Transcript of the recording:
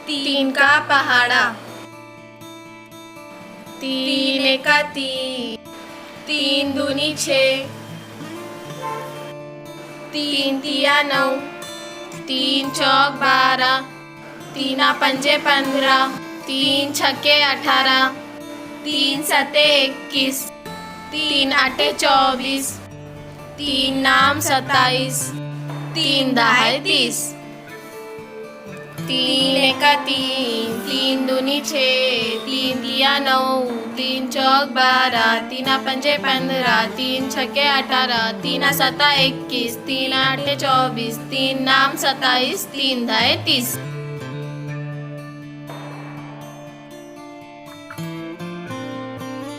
तीन का पहाड़ा, तीन एका तीन, तीन दूनी छः, तीन तिया नौ, तीन चौक 12, तीना पंजे 15, तीन छक्के 18, तीन सते 21, तीन आठे 24, तीन नाम 27, तीन दहाय 30, तीन एका तीन, तीन दूनी छः, तीन तिया नौ, तीन चौक 12, तीना पंजे 15, तीन छक्के 18, तीना सता 21, तीन आठे 24, तीन नाम 27, तीन दहाय 30.